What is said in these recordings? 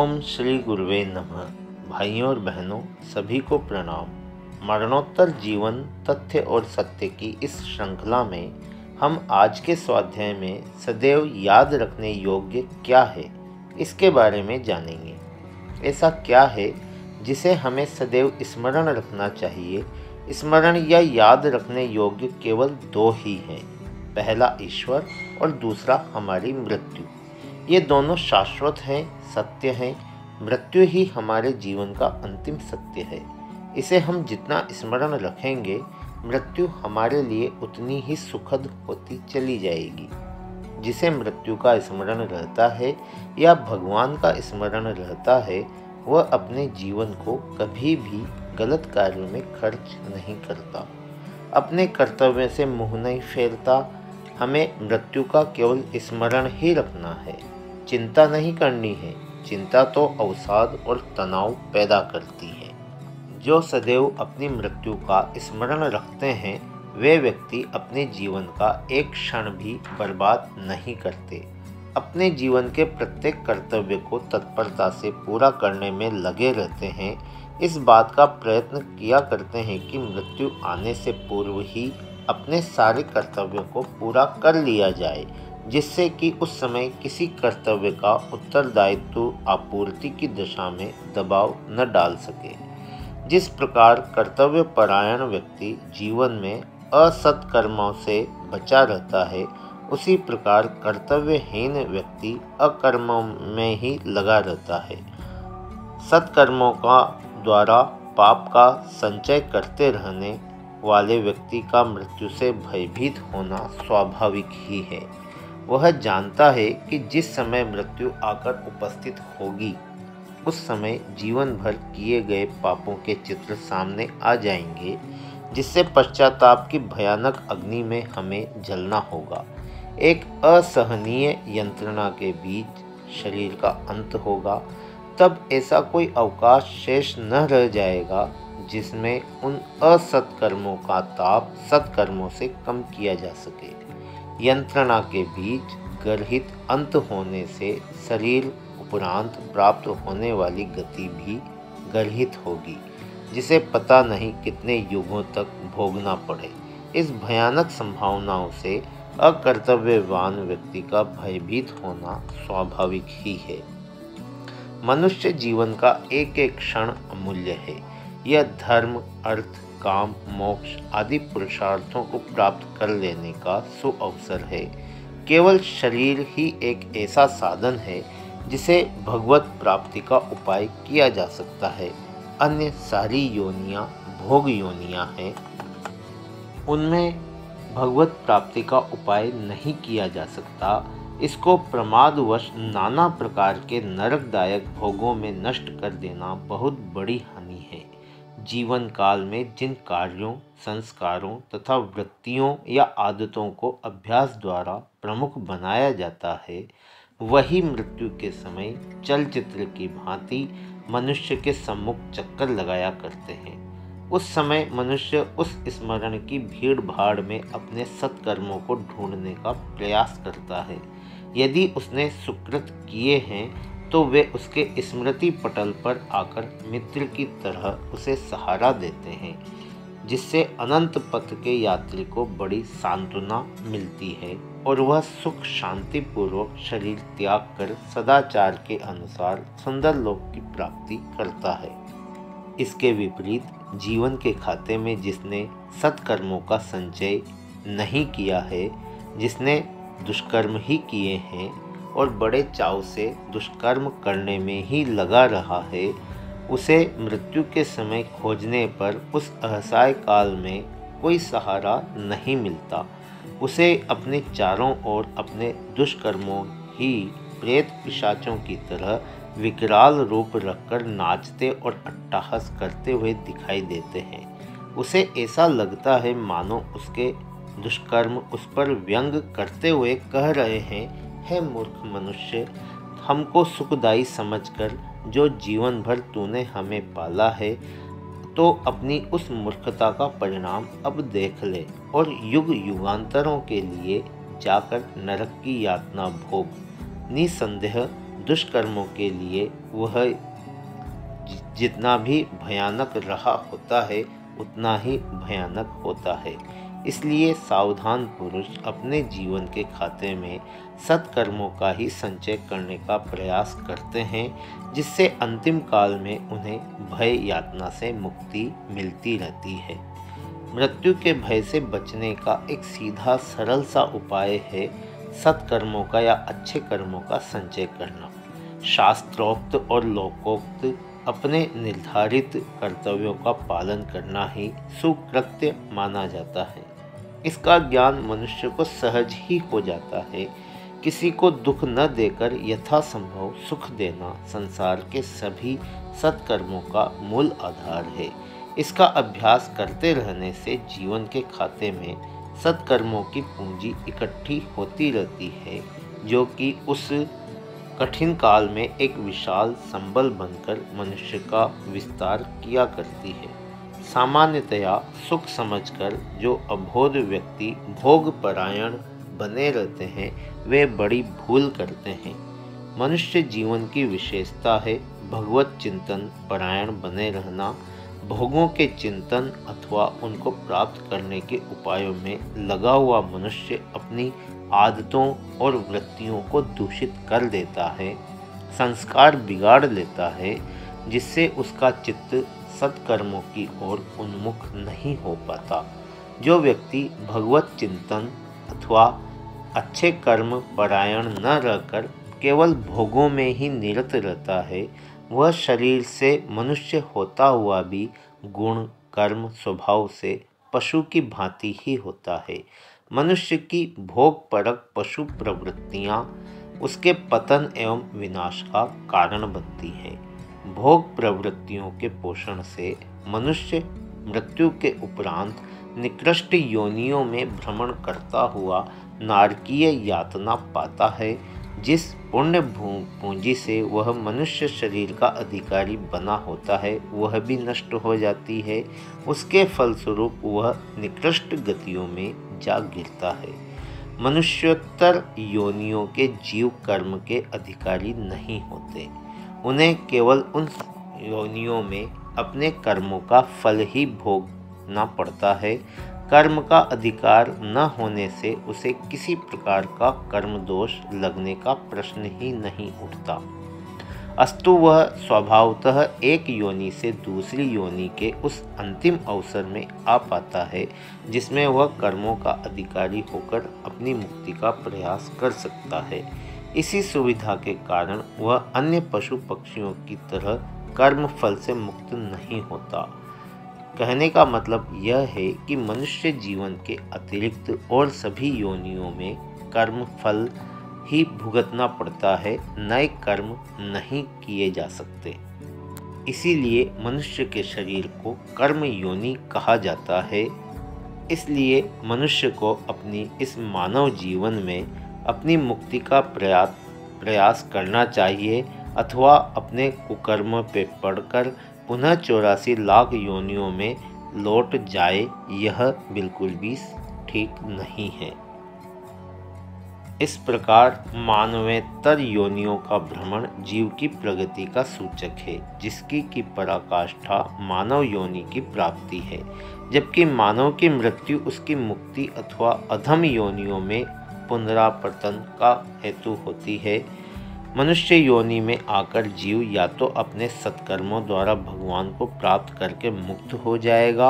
ओम श्री गुरुवे नमः। भाइयों और बहनों, सभी को प्रणाम। मरणोत्तर जीवन, तथ्य और सत्य की इस श्रृंखला में हम आज के स्वाध्याय में सदैव याद रखने योग्य क्या है, इसके बारे में जानेंगे। ऐसा क्या है जिसे हमें सदैव स्मरण रखना चाहिए? स्मरण या याद रखने योग्य केवल दो ही हैं, पहला ईश्वर और दूसरा हमारी मृत्यु। ये दोनों शाश्वत हैं, सत्य हैं। मृत्यु ही हमारे जीवन का अंतिम सत्य है। इसे हम जितना स्मरण रखेंगे, मृत्यु हमारे लिए उतनी ही सुखद होती चली जाएगी। जिसे मृत्यु का स्मरण रहता है या भगवान का स्मरण रहता है, वह अपने जीवन को कभी भी गलत कार्यों में खर्च नहीं करता, अपने कर्तव्य से मुंह नहीं फेरता। हमें मृत्यु का केवल स्मरण ही रखना है, चिंता नहीं करनी है। चिंता तो अवसाद और तनाव पैदा करती है। जो सदैव अपनी मृत्यु का स्मरण रखते हैं, वे व्यक्ति अपने जीवन का एक क्षण भी बर्बाद नहीं करते। अपने जीवन के प्रत्येक कर्तव्य को तत्परता से पूरा करने में लगे रहते हैं। इस बात का प्रयत्न किया करते हैं कि मृत्यु आने से पूर्व ही अपने सारे कर्तव्यों को पूरा कर लिया जाए, जिससे कि उस समय किसी कर्तव्य का उत्तरदायित्व आपूर्ति की दिशा में दबाव न डाल सके। जिस प्रकार कर्तव्य परायण व्यक्ति जीवन में असत्कर्मों से बचा रहता है, उसी प्रकार कर्तव्यहीन व्यक्ति अकर्मों में ही लगा रहता है। सत्कर्मों का द्वारा पाप का संचय करते रहने वाले व्यक्ति का मृत्यु से भयभीत होना स्वाभाविक ही है। वह जानता है कि जिस समय मृत्यु आकर उपस्थित होगी, उस समय जीवन भर किए गए पापों के चित्र सामने आ जाएंगे, जिससे पश्चाताप की भयानक अग्नि में हमें जलना होगा। एक असहनीय यंत्रणा के बीच शरीर का अंत होगा। तब ऐसा कोई अवकाश शेष न रह जाएगा जिसमें उन असत्कर्मों का ताप सत्कर्मों से कम किया जा सके। यंत्रणा के बीच गर्हित अंत होने से शरीर उपरांत प्राप्त होने वाली गति भी गर्हित होगी, जिसे पता नहीं कितने युगों तक भोगना पड़े। इस भयानक संभावनाओं से अकर्तव्यवान व्यक्ति का भयभीत होना स्वाभाविक ही है। मनुष्य जीवन का एक एक क्षण अमूल्य है। यह धर्म, अर्थ, काम, मोक्ष आदि पुरुषार्थों को प्राप्त कर लेने का सुअवसर है। केवल शरीर ही एक ऐसा साधन है जिसे भगवत प्राप्ति का उपाय किया जा सकता है। अन्य सारी योनियां भोग योनियां हैं, उनमें भगवत प्राप्ति का उपाय नहीं किया जा सकता। इसको प्रमादवश नाना प्रकार के नरकदायक भोगों में नष्ट कर देना बहुत बड़ी हानि है। जीवन काल में जिन कार्यों, संस्कारों तथा वृत्तियों या आदतों को अभ्यास द्वारा प्रमुख बनाया जाता है, वही मृत्यु के समय चलचित्र की भांति मनुष्य के सम्मुख चक्कर लगाया करते हैं। उस समय मनुष्य उस स्मरण की भीड़ भाड़ में अपने सत्कर्मों को ढूंढने का प्रयास करता है। यदि उसने सुकृत किए हैं तो वे उसके स्मृति पटल पर आकर मित्र की तरह उसे सहारा देते हैं, जिससे अनंत पथ के यात्री को बड़ी सांत्वना मिलती है और वह सुख शांति पूर्वक शरीर त्याग कर सदाचार के अनुसार सुंदर लोक की प्राप्ति करता है। इसके विपरीत जीवन के खाते में जिसने सत्कर्मों का संचय नहीं किया है, जिसने दुष्कर्म ही किए हैं और बड़े चाव से दुष्कर्म करने में ही लगा रहा है, उसे मृत्यु के समय खोजने पर उस असहाय काल में कोई सहारा नहीं मिलता। उसे अपने चारों ओर अपने दुष्कर्मों ही प्रेत पिशाचों की तरह विकराल रूप रखकर नाचते और अट्टहास करते हुए दिखाई देते हैं। उसे ऐसा लगता है मानो उसके दुष्कर्म उस पर व्यंग करते हुए कह रहे हैं, हे मूर्ख मनुष्य, हमको सुखदायी समझकर जो जीवन भर तूने हमें पाला है, तो अपनी उस मूर्खता का परिणाम अब देख ले और युग युगांतरों के लिए जाकर नरक की यातना भोग। निसंदेह दुष्कर्मों के लिए वह जितना भी भयानक रहा होता है उतना ही भयानक होता है। इसलिए सावधान पुरुष अपने जीवन के खाते में सत्कर्मों का ही संचय करने का प्रयास करते हैं, जिससे अंतिम काल में उन्हें भय यातना से मुक्ति मिलती रहती है। मृत्यु के भय से बचने का एक सीधा सरल सा उपाय है सत्कर्मों का या अच्छे कर्मों का संचय करना। शास्त्रोक्त और लोकोक्त अपने निर्धारित कर्तव्यों का पालन करना ही सुकृत्य माना जाता है। इसका ज्ञान मनुष्य को सहज ही हो जाता है। किसी को दुख न देकर यथासंभव सुख देना संसार के सभी सत्कर्मों का मूल आधार है। इसका अभ्यास करते रहने से जीवन के खाते में सत्कर्मों की पूंजी इकट्ठी होती रहती है, जो कि उस कठिन काल में एक विशाल संबल बनकर मनुष्य का विस्तार किया करती है। सामान्यतया सुख समझकर जो अबोध व्यक्ति भोग परायण बने रहते हैं वे बड़ी भूल करते हैं। मनुष्य जीवन की विशेषता है भगवत चिंतन परायण बने रहना। भोगों के चिंतन अथवा उनको प्राप्त करने के उपायों में लगा हुआ मनुष्य अपनी आदतों और वृत्तियों को दूषित कर देता है, संस्कार बिगाड़ लेता है, जिससे उसका चित्त सत्कर्मों की ओर उन्मुख नहीं हो पाता। जो व्यक्ति भगवत चिंतन अथवा अच्छे कर्म परायण न रहकर केवल भोगों में ही निरत रहता है, वह शरीर से मनुष्य होता हुआ भी गुण कर्म स्वभाव से पशु की भांति ही होता है। मनुष्य की भोग परक पशु प्रवृत्तियाँ उसके पतन एवं विनाश का कारण बनती है। भोग प्रवृत्तियों के पोषण से मनुष्य मृत्यु के उपरांत निकृष्ट योनियों में भ्रमण करता हुआ नारकीय यातना पाता है। जिस पुण्य पूंजी से वह मनुष्य शरीर का अधिकारी बना होता है वह भी नष्ट हो जाती है। उसके फलस्वरूप वह निकृष्ट गतियों में जा गिरता है। मनुष्योत्तर योनियों के जीव कर्म के अधिकारी नहीं होते। उन्हें केवल उन योनियों में अपने कर्मों का फल ही भोगना पड़ता है। कर्म का अधिकार न होने से उसे किसी प्रकार का कर्म दोष लगने का प्रश्न ही नहीं उठता। अस्तु वह स्वभावतः एक योनि से दूसरी योनि के उस अंतिम अवसर में आ पाता है जिसमें वह कर्मों का अधिकारी होकर अपनी मुक्ति का प्रयास कर सकता है। इसी सुविधा के कारण वह अन्य पशु पक्षियों की तरह कर्म फल से मुक्त नहीं होता। कहने का मतलब यह है कि मनुष्य जीवन के अतिरिक्त और सभी योनियों में कर्म फल ही भुगतना पड़ता है, नए कर्म नहीं किए जा सकते। इसीलिए मनुष्य के शरीर को कर्म योनि कहा जाता है। इसलिए मनुष्य को अपनी इस मानव जीवन में अपनी मुक्ति का प्रयास करना चाहिए, अथवा अपने कुकर्म पे पड़कर पुनः 84 लाख योनियों में लौट जाए, यह बिल्कुल भी ठीक नहीं है। इस प्रकार मानवेतर योनियों का भ्रमण जीव की प्रगति का सूचक है, जिसकी की पराकाष्ठा मानव योनि की प्राप्ति है, जबकि मानव की मृत्यु उसकी मुक्ति अथवा अधम योनियों में पुनरावर्तन का हेतु होती है। मनुष्य योनि में आकर जीव या तो अपने सत्कर्मों द्वारा भगवान को प्राप्त करके मुक्त हो जाएगा,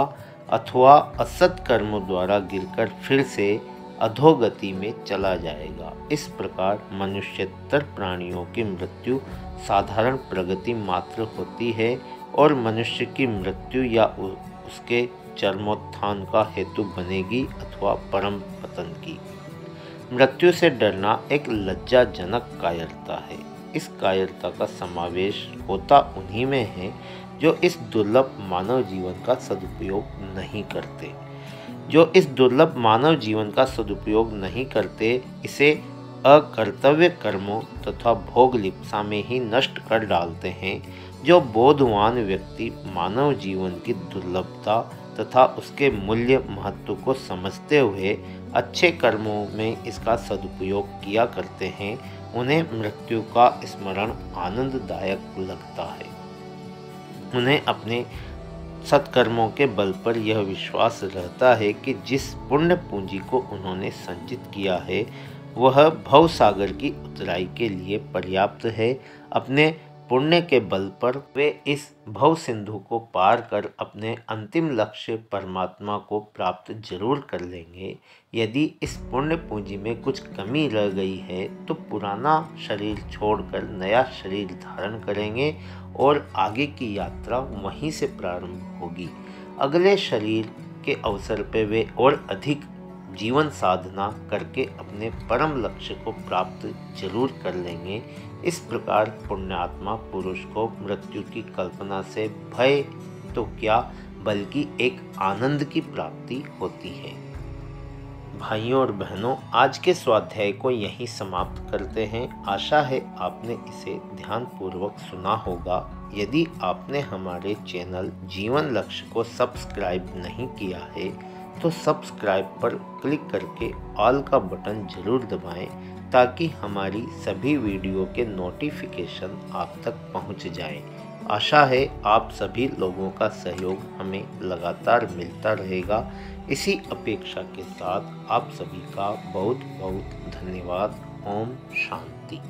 अथवा असत कर्मों द्वारा गिरकर फिर से अधोगति में चला जाएगा। इस प्रकार मनुष्यतर प्राणियों की मृत्यु साधारण प्रगति मात्र होती है और मनुष्य की मृत्यु या उसके चरमोत्थान का हेतु बनेगी अथवा परम पतन की। मृत्यु से डरना एक लज्जाजनक कायरता है। इस कायरता का समावेश होता उन्हीं में है जो इस दुर्लभ मानव जीवन का सदुपयोग नहीं करते। जो इस दुर्लभ मानव जीवन का सदुपयोग नहीं करते, इसे अकर्तव्य कर्मों तथा भोग लिप्सा में ही नष्ट कर डालते हैं। जो बोधवान व्यक्ति मानव जीवन की दुर्लभता तथा उसके मूल्य महत्व को समझते हुए अच्छे कर्मों में इसका सदुपयोग किया करते हैं, उन्हें मृत्यु का स्मरण आनंददायक लगता है। उन्हें अपने सत्कर्मों के बल पर यह विश्वास रहता है कि जिस पुण्य पूंजी को उन्होंने संचित किया है वह भव सागर की उतराई के लिए पर्याप्त है। अपने पुण्य के बल पर वे इस भव सिंधु को पार कर अपने अंतिम लक्ष्य परमात्मा को प्राप्त जरूर कर लेंगे। यदि इस पुण्य पूंजी में कुछ कमी रह गई है तो पुराना शरीर छोड़कर नया शरीर धारण करेंगे और आगे की यात्रा वहीं से प्रारंभ होगी। अगले शरीर के अवसर पर वे और अधिक जीवन साधना करके अपने परम लक्ष्य को प्राप्त जरूर कर लेंगे। इस प्रकार पुण्यात्मा पुरुष को मृत्यु की कल्पना से भय तो क्या बल्कि एक आनंद की प्राप्ति होती है। भाइयों और बहनों, आज के स्वाध्याय को यहीं समाप्त करते हैं। आशा है आपने इसे ध्यानपूर्वक सुना होगा। यदि आपने हमारे चैनल जीवन लक्ष्य को सब्सक्राइब नहीं किया है तो सब्सक्राइब पर क्लिक करके ऑल का बटन जरूर दबाएं ताकि हमारी सभी वीडियो के नोटिफिकेशन आप तक पहुंच जाएं। आशा है आप सभी लोगों का सहयोग हमें लगातार मिलता रहेगा। इसी अपेक्षा के साथ आप सभी का बहुत बहुत धन्यवाद। ओम शांति।